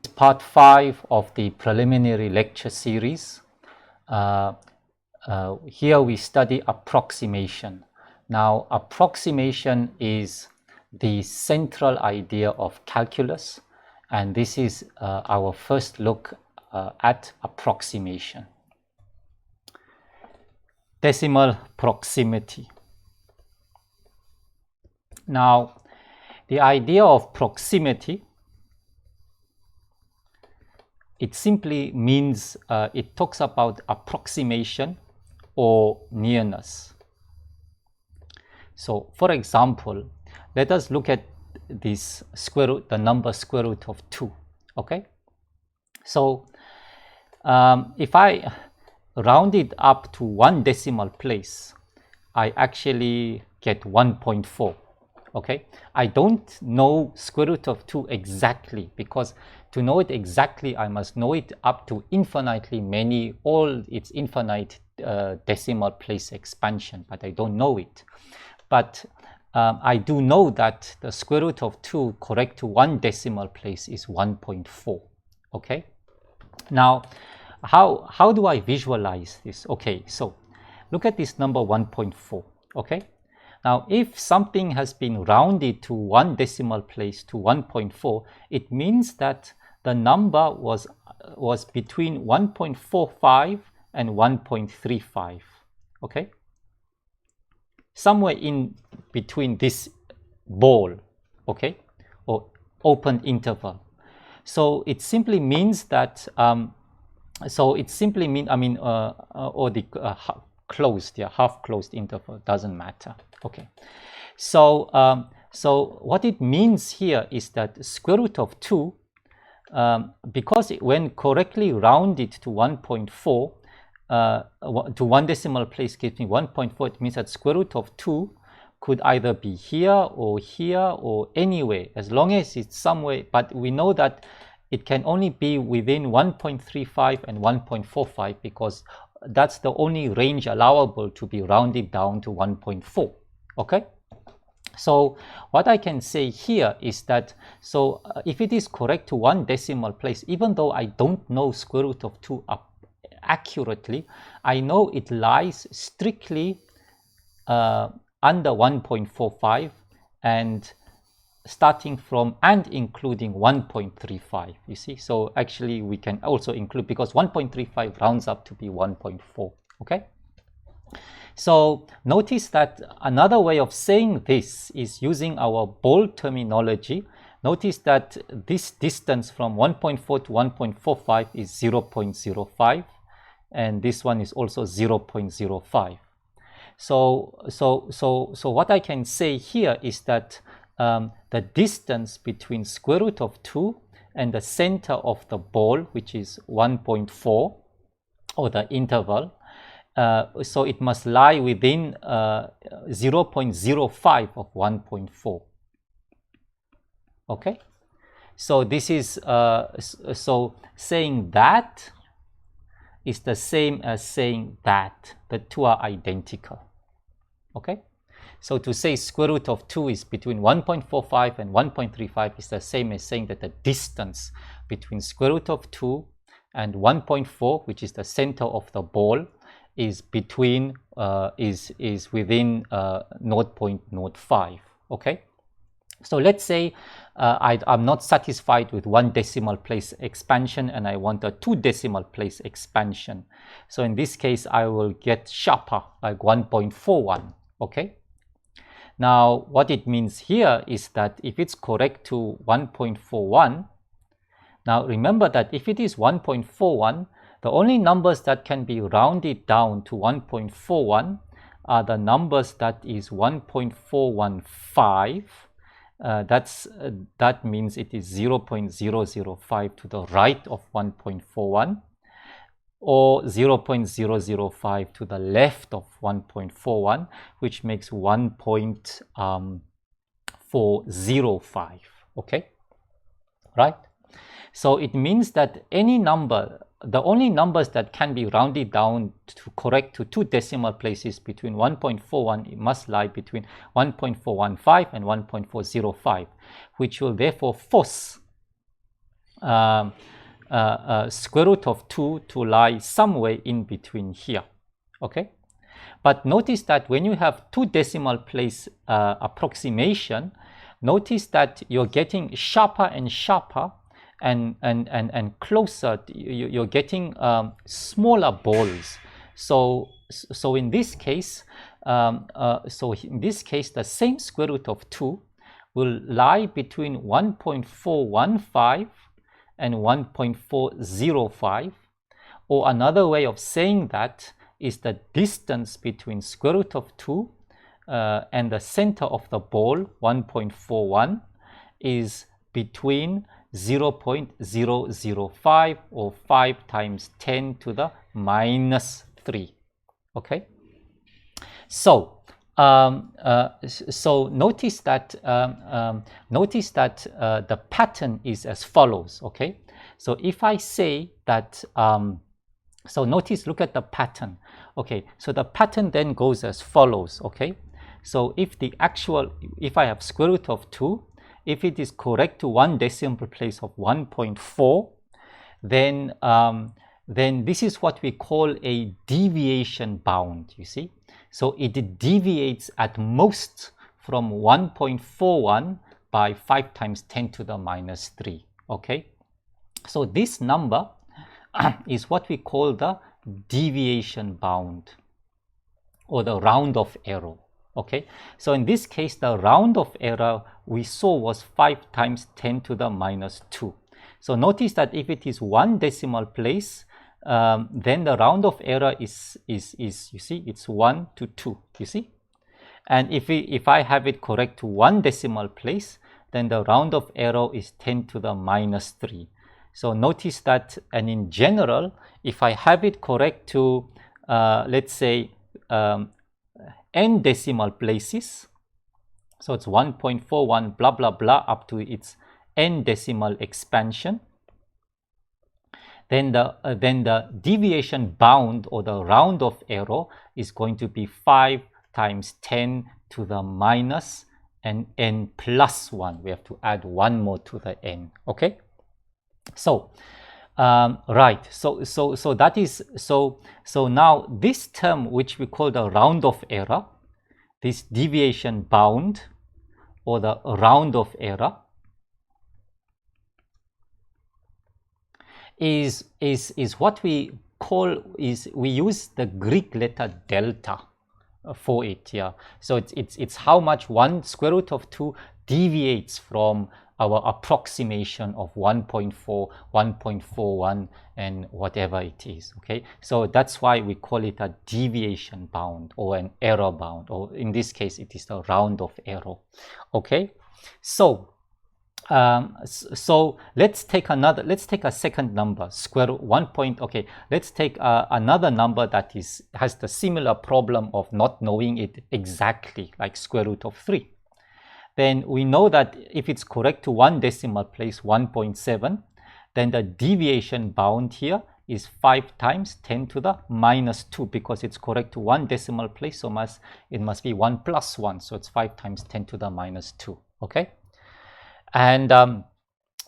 Part 5 of the preliminary lecture series. Here we study approximation. Now, approximation is the central idea of calculus, and this is our first look at approximation. Decimal proximity. Now, the idea of proximity, it simply means it talks about approximation or nearness. So, for example, let us look at this square root, the number square root of 2. Okay. So, if I round it up to one decimal place, I actually get 1.4. Okay, I don't know square root of 2 exactly, because to know it exactly, I must know it up to infinitely many, all its infinite decimal place expansion, but I don't know it. But I do know that the square root of 2 correct to one decimal place is 1.4. Okay, now how do I visualize this? Okay, so look at this number 1.4. Okay, now, if something has been rounded to one decimal place to 1.4, it means that the number was between 1.45 and 1.35. Okay, somewhere in between this ball, okay, or open interval. So it simply means that or the closed, yeah, half closed interval, doesn't matter. Okay, so so what it means here is that square root of 2, because when correctly rounded to 1.4, to one decimal place gives me 1.4, it means that square root of 2 could either be here or anywhere, as long as it's somewhere, but we know that it can only be within 1.35 and 1.45, because that's the only range allowable to be rounded down to 1.4. Okay, so what I can say here is that, so if it is correct to one decimal place, even though I don't know square root of 2 accurately, I know it lies strictly under 1.45 and starting from and including 1.35, you see. So actually we can also include, because 1.35 rounds up to be 1.4. Okay, so notice that another way of saying this is using our ball terminology. Notice that this distance from 1.4 to 1.45 is 0.05, and this one is also 0.05. So what I can say here is that the distance between square root of 2 and the center of the ball, which is 1.4, or the interval, so it must lie within 0.05 of 1.4. Okay, so this is so saying that is the same as saying that the two are identical. Okay, so to say square root of 2 is between 1.45 and 1.35 is the same as saying that the distance between square root of 2 and 1.4, which is the center of the ball, is between is within 0.05. Okay, so let's say I'm not satisfied with one decimal place expansion and I want a 2 decimal place expansion. So in this case I will get sharper, like 1.41. Okay, now what it means here is that if it's correct to 1.41, now remember that if it is 1.41, the only numbers that can be rounded down to 1.41 are the numbers that is 1.415. That means it is 0.005 to the right of 1.41, or 0.005 to the left of 1.41, which makes 1.405. Okay, right? So it means that any number, the only numbers that can be rounded down to correct to 2 decimal places between 1.41, it must lie between 1.415 and 1.405, which will therefore force square root of 2 to lie somewhere in between here. Okay, but notice that when you have two decimal place approximation, notice that you're getting sharper and sharper and closer. You're getting smaller balls. So in this case, the same square root of 2 will lie between 1.415 and 1.405, or another way of saying that is the distance between square root of 2 and the center of the ball, 1.41, is between 0.005 or 5 times 10 to the minus 3. Okay, so notice that the pattern is as follows. Okay, so if I say that so notice, look at the pattern. Okay, so the pattern then goes as follows. Okay, so if I have square root of 2, if it is correct to one decimal place of 1.4, then this is what we call a deviation bound, you see. So it deviates at most from 1.41 by 5 times 10 to the minus 3. Okay, so this number is what we call the deviation bound, or the round of error. Okay, so in this case, the round of error we saw was 5 times 10 to the minus 2. So notice that if it is one decimal place, then the round of error is you see, it's 1 to 2, you see. And if I have it correct to one decimal place, then the round of error is 10 to the minus 3. So notice that, and in general, if I have it correct to, let's say, n decimal places, so it's 1.41 blah blah blah up to its n decimal expansion, then the deviation bound, or the round of error, is going to be 5 times 10 to the minus and n plus 1. We have to add one more to the n. Okay. So right, so that is so now this term, which we call the round of error, this deviation bound, or the round of error, is what we call, we use the Greek letter delta for it. Yeah, so it's how much one square root of 2 deviates from our approximation of 1.4, 1.41, and whatever it is. Okay, so that's why we call it a deviation bound, or an error bound, or in this case it is the round of error. Okay, so let's take a second number, square root 1 point. Okay, let's take another number that has the similar problem of not knowing it exactly, like square root of 3. Then we know that if it's correct to one decimal place, 1.7, then the deviation bound here is 5 times 10 to the minus 2, because it's correct to one decimal place, so it must be 1 plus 1, so it's 5 times 10 to the minus 2. Okay, and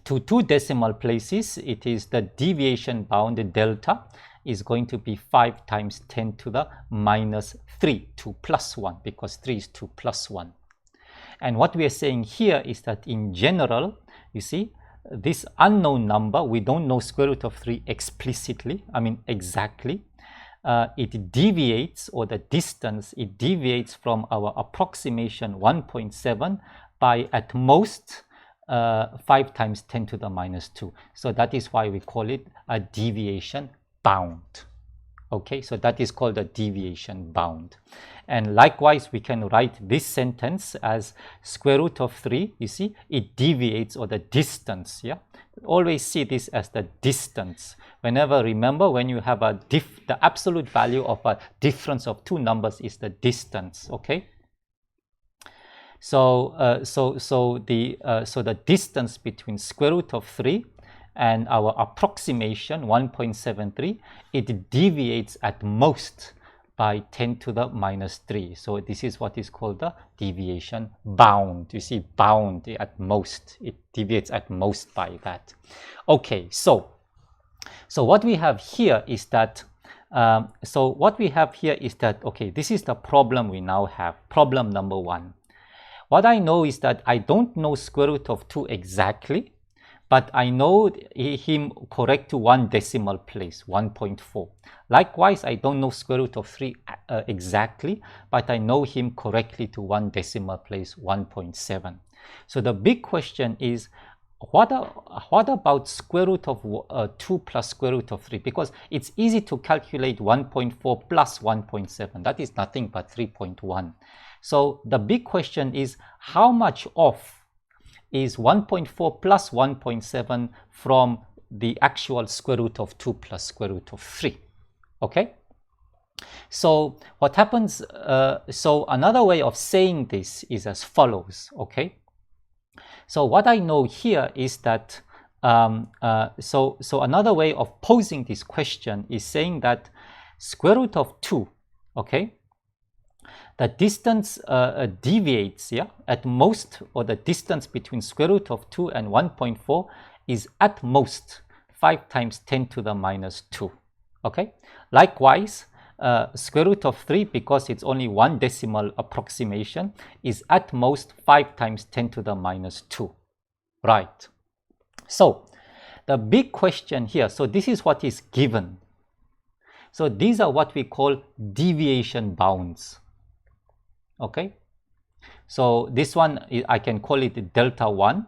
to two decimal places, it is the deviation bound, the delta, is going to be 5 times 10 to the minus 3, 2 plus 1, because 3 is 2 plus 1. And what we are saying here is that in general, you see, this unknown number, we don't know square root of 3 explicitly, I mean exactly. It deviates, or the distance, it deviates from our approximation 1.7 by at most 5 times 10 to the minus 2. So that is why we call it a deviation bound. Okay, so that is called a deviation bound. And likewise, we can write this sentence as square root of 3, you see, it deviates, or the distance. Yeah, always see this as the distance. Whenever, remember, when you have the absolute value of a difference of two numbers is the distance. Okay, so the distance between square root of 3 and our approximation 1.73, it deviates at most by 10 to the minus 3. So this is what is called the deviation bound. You see, bound at most, it deviates at most by that. Okay, so what we have here is that okay, this is the problem we now have. Problem number 1. What I know is that I don't know square root of 2 exactly, but I know him correct to 1 decimal place, 1.4. Likewise, I don't know square root of 3 exactly, but I know him correctly to 1 decimal place, 1.7. So the big question is, what about square root of 2 plus square root of 3? Because it's easy to calculate 1.4 plus 1.7. That is nothing but 3.1. So the big question is, how much off is 1.4 plus 1.7 from the actual square root of 2 plus square root of 3? Okay? So what happens, so another way of saying this is as follows, okay? So what I know here is that, so another way of posing this question is saying that square root of 2, okay, the distance deviates, yeah, at most, or the distance between square root of 2 and 1.4 is at most 5 times 10 to the minus 2, okay? Likewise, square root of 3, because it's only 1 decimal approximation, is at most 5 times 10 to the minus 2, right? So the big question here, so this is what is given. So these are what we call deviation bounds, okay? So this one, I can call it delta 1,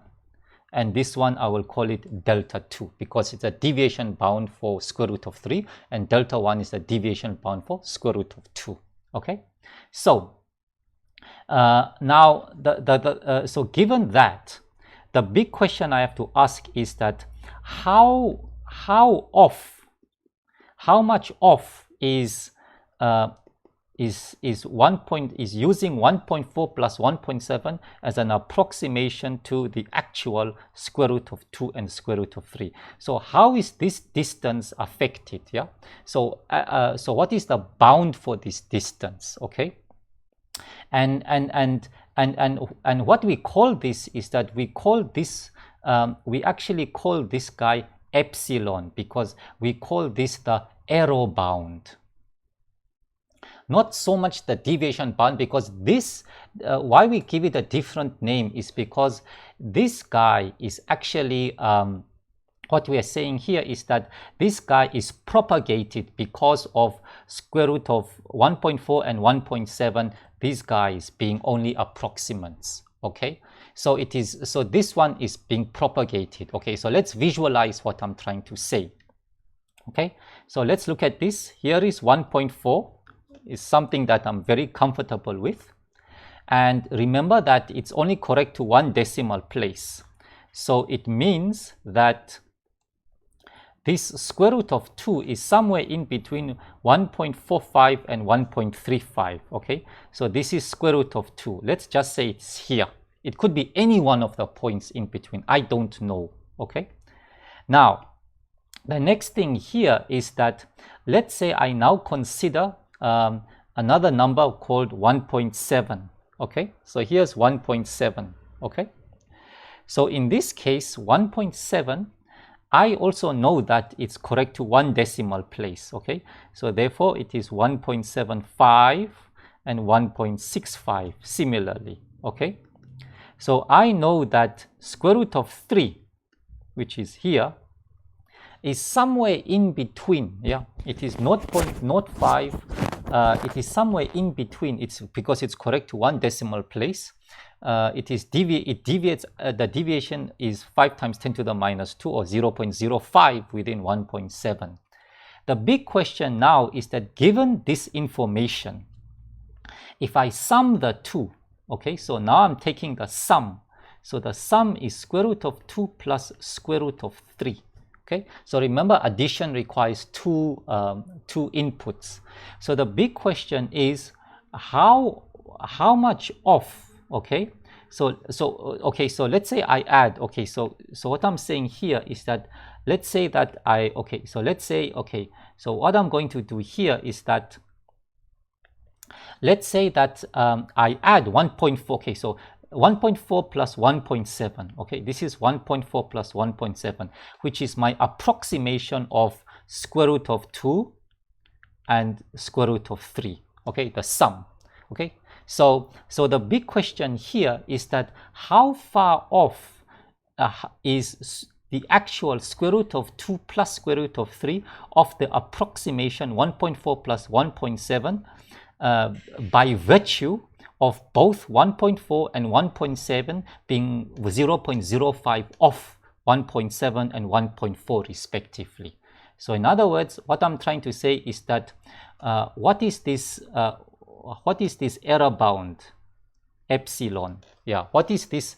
and this one I will call it delta 2, because it's a deviation bound for square root of 3, and delta 1 is a deviation bound for square root of 2, okay? So now so given that, the big question I have to ask is that how much off is using 1.4 plus 1.7 as an approximation to the actual square root of 2 and square root of 3. So how is this distance affected? Yeah. So so what is the bound for this distance? Okay. And what we call this is that we call this we actually call this guy epsilon, because we call this the error bound. Not so much the deviation bound, because this, why we give it a different name is because this guy is actually, what we are saying here is that this guy is propagated because of square root of 1.4 and 1.7, these guys being only approximates, okay? So it is, so this one is being propagated, okay? So let's visualize what I'm trying to say, okay? So let's look at this. Here is 1.4. is something that I'm very comfortable with, and remember that it's only correct to 1 decimal place. So it means that this square root of 2 is somewhere in between 1.45 and 1.35, okay? So this is square root of 2. Let's just say it's here. It could be any one of the points in between. I don't know, okay? Now, the next thing here is that, let's say I now consider another number called 1.7, okay? So here's 1.7, okay? So in this case, 1.7, I also know that it's correct to 1 decimal place, okay? So therefore, it is 1.75 and 1.65 similarly, okay? So I know that square root of 3, which is here, is somewhere in between, yeah? It is 0.05, it is somewhere in between. It's because it's correct to 1 decimal place. It deviates, the deviation is 5 times 10 to the minus 2, or 0.05 within 1.7. The big question now is that, given this information, if I sum the two, okay, so now I'm taking the sum. So the sum is square root of 2 plus square root of 3. Okay, so remember, addition requires two inputs. So the big question is how much off, okay? So let's say I add, okay, so what I'm saying here is that, let's say that so what I'm going to do here is that let's say that I add 1.4. Okay, so 1.4 plus 1.7. Okay, this is 1.4 plus 1.7, which is my approximation of square root of 2 and square root of 3. Okay, the sum. Okay, so the big question here is that how far off is the actual square root of 2 plus square root of 3 of the approximation 1.4 plus 1.7 by virtue of both 1.4 and 1.7 being 0.05 off 1.7 and 1.4 respectively. So in other words, what I'm trying to say is that what is this error bound epsilon? Yeah, what is this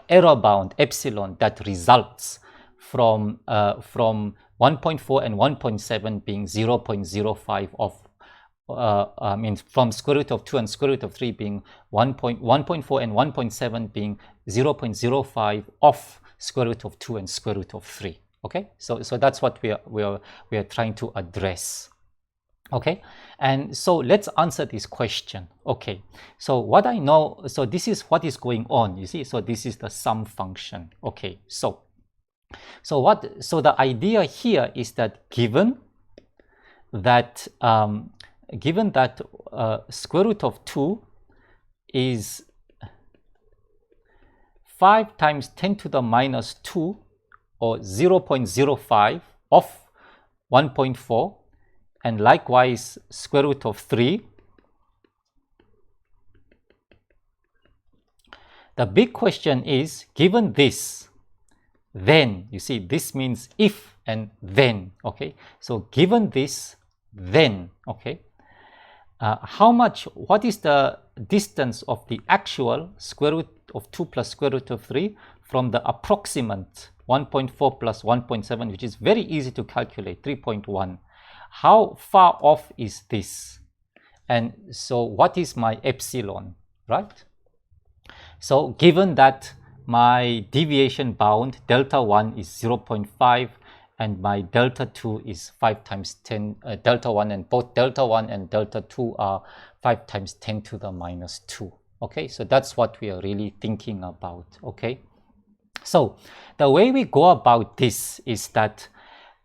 error bound epsilon that results from 1.4 and 1.7 being 0.05 of from square root of 2 and square root of 3 being 1.4 and 1.7 being 0.05 of square root of 2 and square root of 3. Okay, so that's what we are trying to address. Okay, and so let's answer this question. Okay, so what I know, so this is what is going on, you see, so this is the sum function. Okay, so the idea here is that given that square root of 2 is 5 times 10 to the minus 2, or 0.05 of 1.4, and likewise square root of 3. The big question is, given this, then, you see, this means if and then. Okay, so given this, then, okay, what is the distance of the actual square root of 2 plus square root of 3 from the approximate 1.4 plus 1.7, which is very easy to calculate, 3.1. How far off is this? And so what is my epsilon, right? So given that my deviation bound delta 1 is 0.5 and my delta 2 is 5 times 10, delta 1 and both delta 1 and delta 2 are 5 times 10 to the minus 2. Okay, so that's what we are really thinking about. Okay, so the way we go about this is that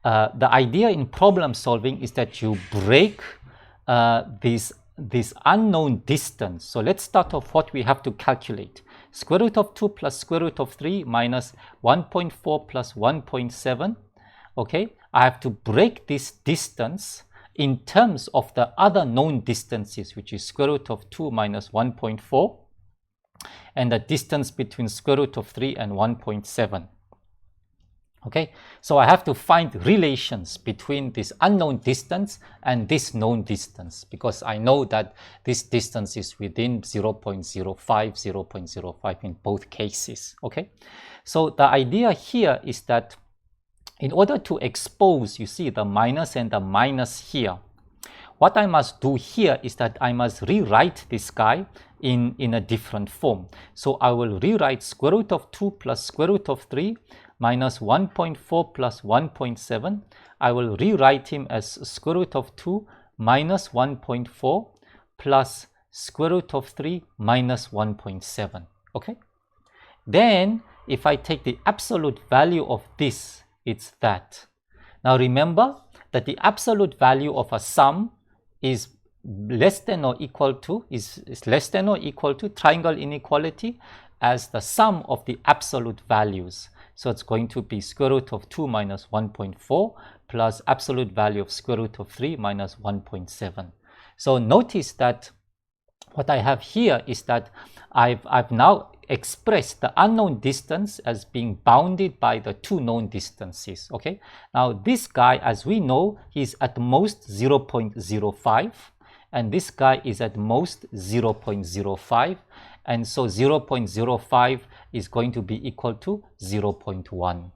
the idea in problem solving is that you break this unknown distance. So let's start off what we have to calculate. Square root of 2 plus square root of 3 minus 1.4 plus 1.7. Okay, I have to break this distance in terms of the other known distances, which is square root of 2 minus 1.4 and the distance between square root of 3 and 1.7. Okay, so I have to find relations between this unknown distance and this known distance, because I know that this distance is within 0.05 in both cases. Okay, so the idea here is that in order to expose, you see, the minus and the minus here, what I must do here is that I must rewrite this guy in a different form. So I will rewrite square root of 2 plus square root of 3 minus 1.4 plus 1.7. I will rewrite him as square root of 2 minus 1.4 plus square root of 3 minus 1.7. Okay, then if I take the absolute value of this, it's that. Now remember that the absolute value of a sum is less than or equal to triangle inequality as the sum of the absolute values. So it's going to be square root of 2 minus 1.4 plus absolute value of square root of 3 minus 1.7. So notice that what I have here is that I've now expressed the unknown distance as being bounded by the two known distances. Okay, now this guy, as we know, is at most 0.05 and this guy is at most 0.05, and so 0.05 is going to be equal to 0.1.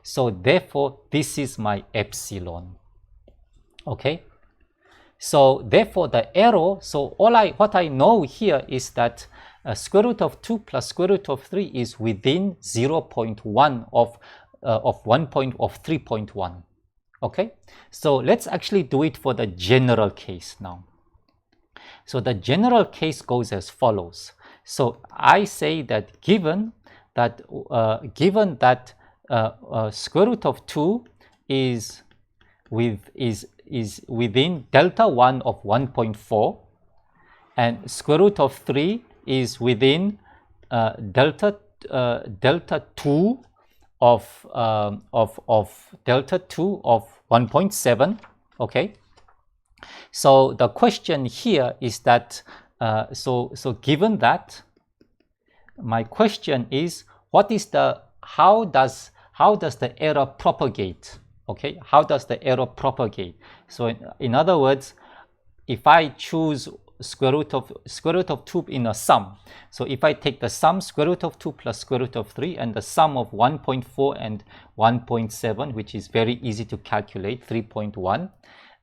So therefore this is my epsilon. Okay, so therefore the error, so what I know here is that square root of 2 plus square root of 3 is within 0.1 of 3.1. Okay, so let's actually do it for the general case now. So the general case goes as follows. So I say that given that square root of 2 is within delta 1 of 1.4, and square root of 3 is within delta 2 of delta 2 of 1.7. Okay, so the question here is that so given that, my question is, what is the how does the error propagate? Okay, how does the error propagate? So in other words, if I choose square root of 2 in a sum, so if I take the sum square root of 2 plus square root of 3 and the sum of 1.4 and 1.7, which is very easy to calculate, 3.1,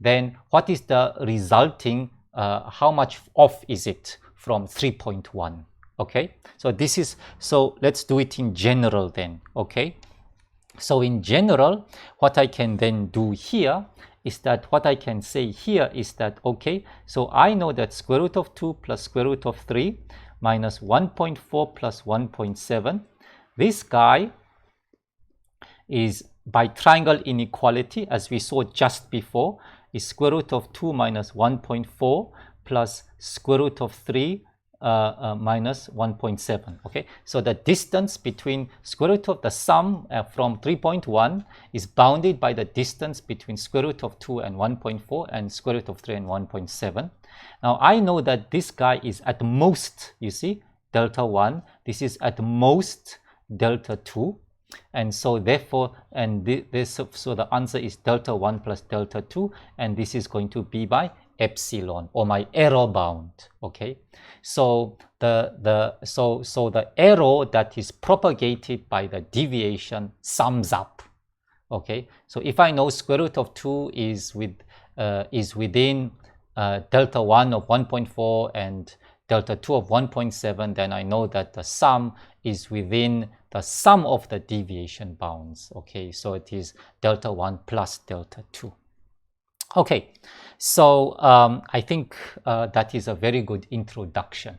then what is the resulting, how much off is it from 3.1? Okay, so this is, so let's do it in general then. Okay, so in general, what I can then do here is that what I can say here is that, okay, so I know that square root of 2 plus square root of 3 minus 1.4 plus 1.7, this guy is by triangle inequality, as we saw just before, is square root of 2 minus 1.4 plus square root of 3 minus 1.7. Okay, so the distance between square root of the sum from 3.1 is bounded by the distance between square root of 2 and 1.4 and square root of 3 and 1.7. Now I know that this guy is at most, you see, delta 1. This is at most delta 2. And so therefore, and so the answer is delta 1 plus delta 2, and this is going to be by epsilon, or my error bound. Okay, so the error that is propagated by the deviation sums up. Okay, so if I know square root of 2 is within delta 1 of 1.4 and delta 2 of 1.7, then I know that the sum is within the sum of the deviation bounds. Okay, so it is delta 1 plus delta 2. Okay, so I think that is a very good introduction.